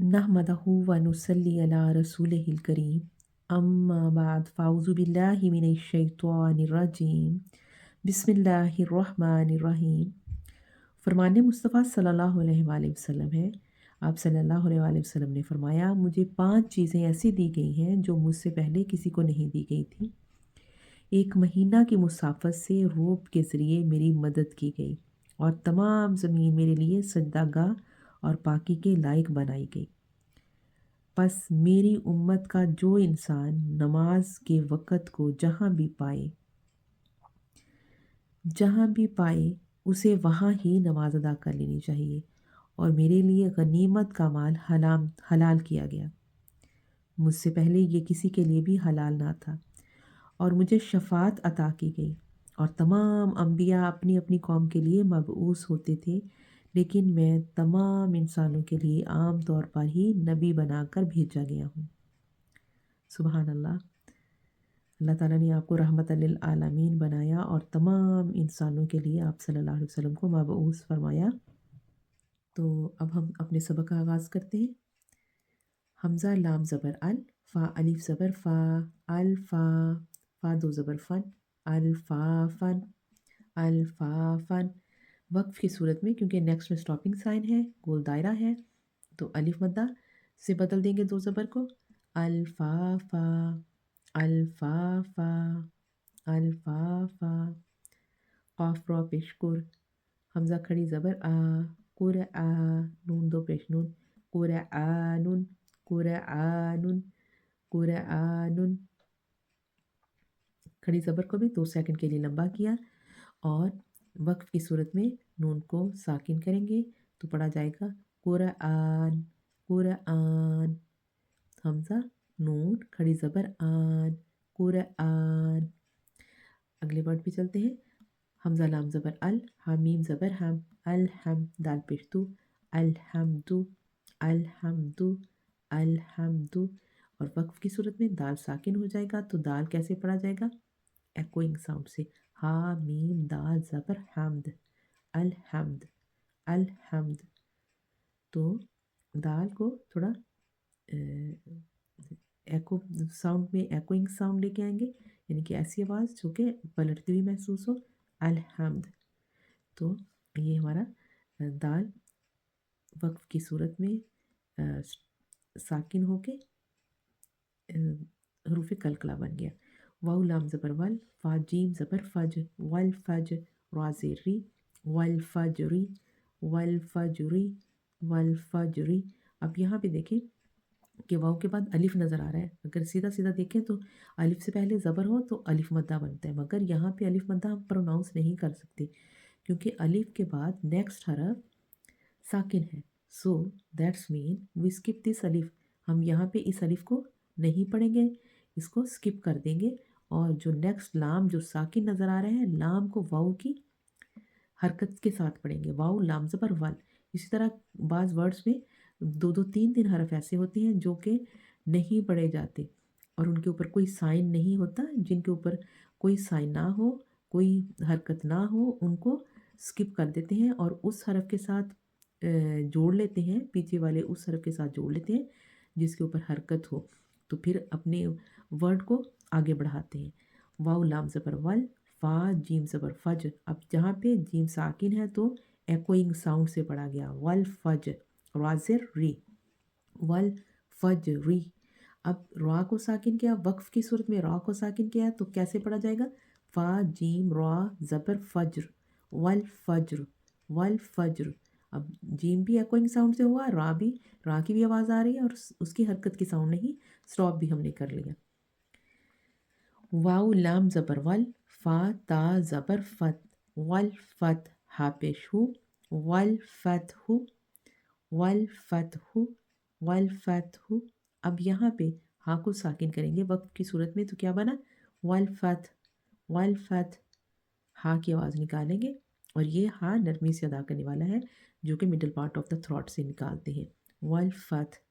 नहमदहु व नुसल्ली अला रसूलिहिल करीम अम्मा बाद फ़ाउज़ु बिल्लाहि मिनश शैतानिर रजीम बिस्मिल्लाहिर्रहमानिर्रहीम। फरमान मुस्तफ़ा सल्लल्लाहु अलैहि वसल्लम है, आप सल्लल्लाहु अलैहि वसल्लम ने फरमाया, मुझे 5 चीज़ें ऐसी दी गई हैं जो मुझसे पहले किसी को नहीं दी गई थी। एक महीना की मुसाफत से रोब के ज़रिए मेरी मदद की गई और तमाम ज़मीन मेरे लिए सजदागाह और पाकी के लायक बनाई गई। बस मेरी उम्मत का जो इंसान नमाज के वक़्त को जहाँ भी पाए उसे वहाँ ही नमाज अदा कर लेनी चाहिए और मेरे लिए गनीमत का माल हलाल किया गया। मुझसे पहले ये किसी के लिए भी हलाल ना था और मुझे शफ़ाअत अता की गई और तमाम अंबिया अपनी अपनी कौम के लिए मबऊस होते थे, लेकिन मैं तमाम इंसानों के लिए आम तौर पर ही नबी बनाकर भेजा गया हूँ। सुबहान अल्लाह। अल्लाह ताला ने आपको रहमतल लिल आलमीन बनाया और तमाम इंसानों के लिए आप सल्लल्लाहु अलैहि वसल्लम को मबऊस फरमाया। तो अब हम अपने सबक का आगाज़ करते हैं। हमज़ा लाम ज़बर अल, फ़ा अलिफ ज़बर फ़ा, अल फ़ा, फ़ा दो ज़बर फ़न, अल फ़ा फ़न, अल फ़ा फ़न। वक्फ की सूरत में क्योंकि नेक्स्ट में स्टॉपिंग साइन है, गोल दायरा है, तो अलिफ मद्दा से बदल देंगे दो ज़बर को। अल फ़ा फ़ा, अल फ़ा फ़ा, अल फ़ा फ़ा। क़ाफ़ रॉ पेश कुर, हमज़ा खड़ी ज़बर आ, कुर आ, नून दो पेश नून, कुर आ नून, कुर आ नून, कुर आ नून। खड़ी ज़बर को भी 2 सेकंड के लिए लंबा किया और वक्फ की सूरत में नून को साकिन करेंगे तो पढ़ा जाएगा कुरआन, कुरआन। हमज़ा नून खड़ी ज़बर आन, कुरआन। अगले वर्ड पे चलते हैं। हमज़ा लाम ज़बर अल, हामीम ज़बर हम, अल हम, दाल पेश दू, अलहम्दु, अलहम्दु, अलहम्दु। और वक्फ की सूरत में दाल साकिन हो जाएगा तो दाल कैसे पढ़ा जाएगा? एकोइंग साउंड से, हा मीम दाल ज़बर हमद, अलहम्द, अलहम्द। तो दाल को थोड़ा एको साउंड में एकोइंग साउंड लेके आएंगे, यानी कि ऐसी आवाज़ जो कि पलटती हुई महसूस हो, अलहम्द। तो ये हमारा दाल वक्फ की सूरत में साकिन होके हरूफ कलकला बन गया। वाउ लाम ज़बर वल, फ़ा जीम ज़बर फज, वल फज, रा ज़ेर री, वल फजरी, वल फजरी, वल फजरी। अब यहाँ पे देखें कि वाव के बाद अलिफ नज़र आ रहा है। अगर सीधा सीधा देखें तो अलिफ से पहले ज़बर हो तो अलिफ मद्दा बनता है, मगर यहाँ पे अलिफ मद्दा हम प्रोनाउंस नहीं कर सकते क्योंकि अलिफ के बाद नेक्स्ट हरफ साकिन है। So that's mean we skip this अलिफ। हम यहाँ पे इस अलिफ को नहीं पढ़ेंगे, इसको स्किप कर देंगे और जो नेक्स्ट लाम जो साकिन नज़र आ रहे हैं, लाम को वाव की हरकत के साथ पढ़ेंगे। वाव लाम ज़बर वल। इसी तरह बाज़ वर्ड्स में दो दो तीन तीन हरफ ऐसे होते हैं जो कि नहीं पढ़े जाते और उनके ऊपर कोई साइन नहीं होता। जिनके ऊपर कोई साइन ना हो, कोई हरकत ना हो, उनको स्किप कर देते हैं और उस हरफ के साथ जोड़ लेते हैं, पीछे वाले उस हरफ के साथ जोड़ लेते हैं जिसके ऊपर हरकत हो, तो फिर अपने वर्ड को आगे बढ़ाते हैं। वाव लाम ज़बर वल, फ़ा जीम ज़बर फज। अब जहाँ पे जीम साकिन है तो एकोइंग साउंड से पढ़ा गया, वल फज, राज़िर री, वल फज री। अब रा को साकिन किया, वक्फ की सूरत में रा को साकिन किया तो कैसे पढ़ा जाएगा? फ़ा जीम रा ज़बर फज्र, वल फज्र, वल फज्र। अब जीम भी एकोइंग साउंड से हुआ, रा की भी आवाज़ आ रही है और उसकी हरकत की साउंड नहीं, स्टॉप भी हमने कर लिया। वाउ लाम ज़बर वल, फ़ा ता ज़बर फत, वल फत, हा पेश हु, वल फत हु, वल फत हु, वल फत हु। अब यहाँ पे हा को साकिन करेंगे वक्त की सूरत में तो क्या बना? वल फत, वल फत। हा की आवाज़ निकालेंगे और ये हा नरमी से अदा करने वाला है जो कि middle part of the throat से निकालते हैं। वल फत,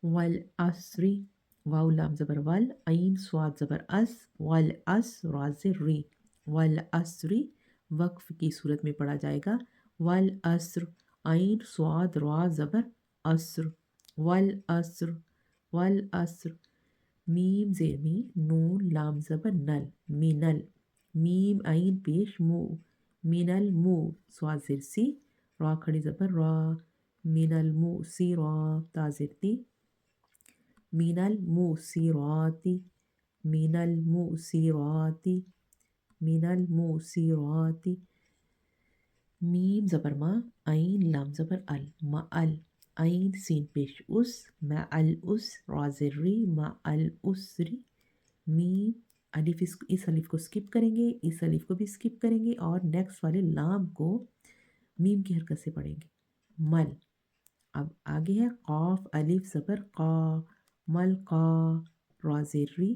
वल असरी, वाउ लाम ज़बर वल, ऐन स्वाद ज़बर अस, वल अस, राज़िर री, वल असरी। वक्फ की सूरत में पढ़ा जाएगा वल अस्र, ऐन स्वाद रा ज़बर अस्र, वल अस्र, वल अस्र। मीम जेर मी, नून लाम ज़बर नल, मिनल। मीम आइन पेश मू, मिनल मू। स्वाद जेर सी, रा खड़ी ज़बर रा, मिनल मू सी रा, ता जेर ती, मिनल मू सी राती, मिनल मू सी राती, मिनल मू सी राती। मीम ज़बर मा, आइन लाम ज़बर अल, मा अल। आइन सीन पेश उस, मा अल उस, रा ज़ेर री, मा अल उसरी। मीम अलिफ, इस अलिफ को स्किप करेंगे, इस अलिफ को भी स्किप करेंगे और नेक्स्ट वाले लाम को मीम की हरकत से पढ़ेंगे। मल। अब आगे है कॉफ अलिफ ज़बर का, मल का, रा ज़ेर री,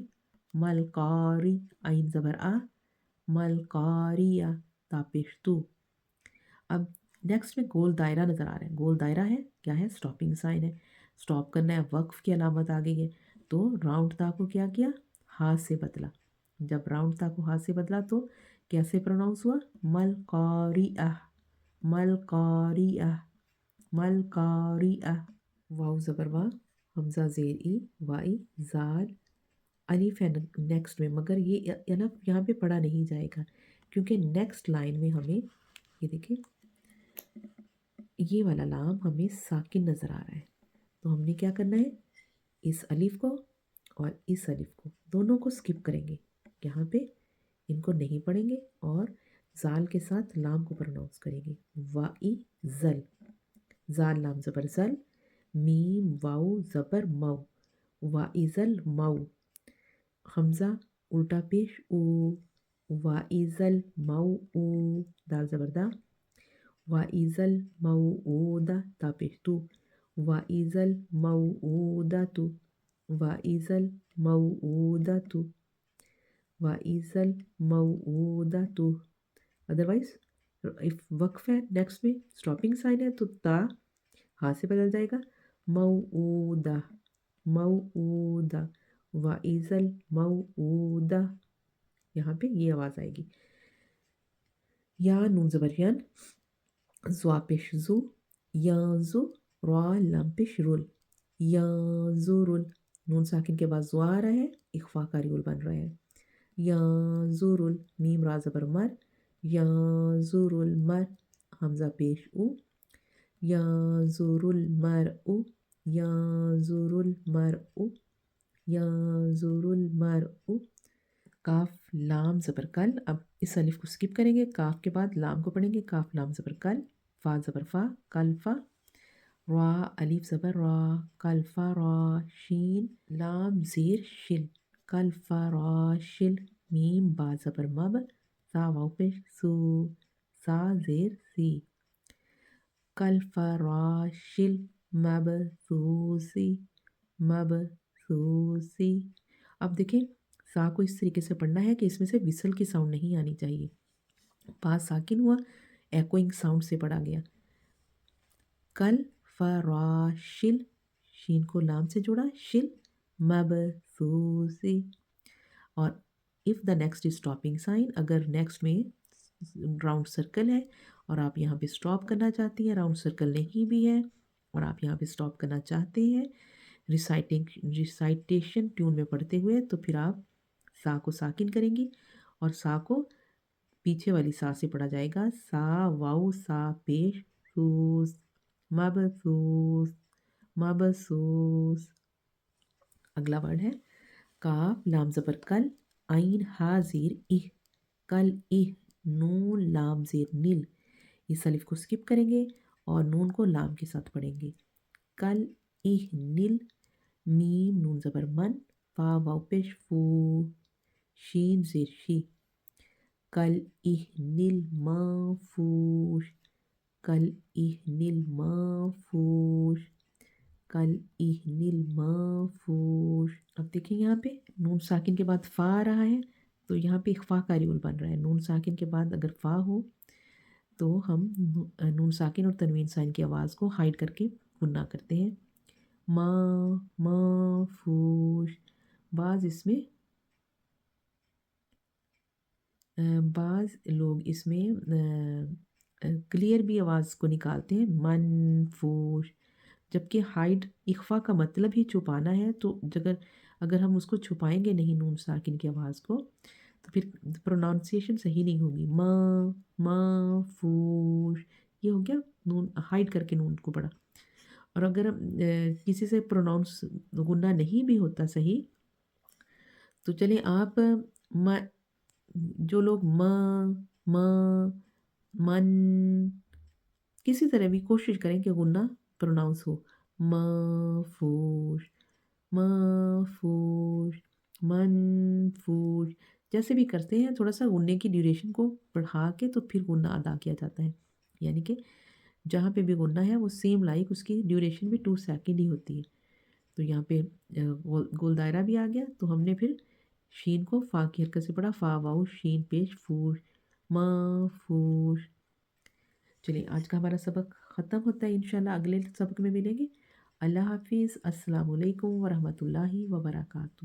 मल कारी। आइन ज़बर आ, मल कारिया, ता पेश तू। अब नेक्स्ट में गोल दायरा नज़र आ रहा है। गोल दायरा है क्या है? स्टॉपिंग साइन है। स्टॉप करना है, वक्फ की अलामत आ गई है। तो राउंड ता को क्या किया? हाथ से बदला। जब राउंड ता को हाथ से बदला तो कैसे प्रोनाउंस हुआ? मल कारिया, मल कारिया, मल कारिया। वाव ज़बर वा, हमज़ा ज़ेर ई, वाई, ज़ाल, अलिफ है नेक्स्ट में, मगर ये अलिफ यहाँ पे पढ़ा नहीं जाएगा क्योंकि नेक्स्ट लाइन में हमें ये देखिए ये वाला लाम हमें साकिन नज़र आ रहा है। तो हमने क्या करना है? इस अलिफ को और इस अलिफ को दोनों को स्किप करेंगे। यहाँ पे इनको नहीं पढ़ेंगे और जाल के साथ लाम को प्रोनाउंस करेंगे। वाई जल, जाल लाम ज़बर जल, मीम वाऊ ज़बर मऊ, वाइजल मऊ। हमज़ा उल्टा पेश ऊ, वाइजल मऊ ऊ, दाल ज़बर दा, वाइजल मऊऊदा, ता पेश तू, वाइजल मऊऊदतु, वाइजल मऊऊदतु, वाइजल मऊऊदतु। अदरवाइज इफ वक्फ है नेक्स्ट में, स्टॉपिंग साइन है तो ता हाथ से बदल जाएगा, मऊऊदा, मऊऊदा, वाइजल मऊऊदा। यहाँ पे ये आवाज़ आएगी। या नून ज़बर यन, ज़्वा पेश ज़ू, यांज़ु, रा लम पेश रुल, यांज़ुरुल। नून साकिन के बाद ज़्वा आ रहा है, इख्फा का रियुल बन रहा है। यांज़ुरुल, मीम रा ज़बर मर, यांज़ुरुल मर। हमज़ा पेश उ, यांज़ुरुल मरउ, यांज़ुरुल मरउ, यांज़ुरुल मरउ। काफ लाम ज़बर कल। अब इस अलिफ को स्किप करेंगे, काफ के बाद लाम को पढ़ेंगे। काफ लाम ज़बर कल, फा ज़बर फा, कल फा, रा अलिफ ज़बर रा, कल फा रा, शीन लाम ज़ेर शिल, कल फा रा शिल। मीम बा ज़बर मब, सा वाव पेश सू, सा ज़ेर सी, कल फा रा शिल, मब सूसी, मब सूसी। अब देखें सा को इस तरीके से पढ़ना है कि इसमें से विसल की साउंड नहीं आनी चाहिए। पास साकिन हुआ, एकोइंग साउंड से पढ़ा गया। कल फराशिल, शीन को लाम से जोड़ा, शिल मबसूसी। और if the next is stopping sign, अगर नेक्स्ट में राउंड सर्कल है और आप यहाँ पे स्टॉप करना चाहती हैं, राउंड सर्कल नहीं भी है और आप यहाँ पे स्टॉप करना चाहते हैं रिसाइटेशन ट्यून में पढ़ते हुए, तो फिर आप सा को साकिन करेंगी और सा को पीछे वाली सा से पढ़ा जाएगा। सा वाऊ सा पेश सूस, मबसूस, मबसूस। अगला वर्ड है काफ लाम ज़बर कल, आइन हा ज़ेर इह, कल इह, नून लाम ज़ेर नील। इस अलिफ को स्किप करेंगे और नून को लाम के साथ पढ़ेंगे। कल इह नील, मीम नून ज़बर मन, फा वाव पेश फू, शीन ज़ेर शी, कल इह नील माफूश, कल इह नील माफूश, कल इह नील माफूश। अब देखिए यहाँ पे नून साकिन के बाद फ़ा आ रहा है, तो यहाँ पे इख्फा का रियुल बन रहा है। नून साकिन के बाद अगर फ़ा हो तो हम नून साकिन और तनवीन साइन की आवाज़ को हाइड करके गुन्ना करते हैं। माफूश। बाज़ लोग इसमें क्लियर भी आवाज़ को निकालते हैं, मनफूश। جبکہ ہائڈ اخفا کا مطلب ہی چھپانا ہے، تو اگر ہم اس کو چھپائیں گے نہیں نون ساکن کی آواز کو تو پھر پروناؤنسیشن صحیح نہیں ہوگی۔ فوش، یہ ہو گیا نون ہائڈ کر کے نون کو پڑھا۔ اور اگر کسی سے پروناؤنس غنہ نہیں بھی ہوتا صحیح، تو چلیں آپ جو لوگ من کسی طرح بھی کوشش کریں کہ غنہ پروناؤنس ہو۔ مفوش، مفوش، منفوش، جیسے بھی کرتے ہیں تھوڑا سا غنے کی ڈیوریشن کو بڑھا کے تو پھر غنہ ادا کیا جاتا ہے، یعنی کہ جہاں پہ بھی غنہ ہے وہ سیم لائک اس کی ڈیوریشن بھی 2 سیکنڈ ہی ہوتی ہے۔ تو یہاں پہ گول دائرہ بھی آ گیا، تو ہم نے پھر شین کو فا کی حرکت سے پڑھا، فا واؤ شین پیش فوش، مفوش۔ چلیے آج کا ہمارا سبق ختم ہوتا ہے، انشاءاللہ اگلے سبق میں ملیں گے۔ اللہ حافظ، السلام علیکم ورحمۃ اللہ وبرکاتہ۔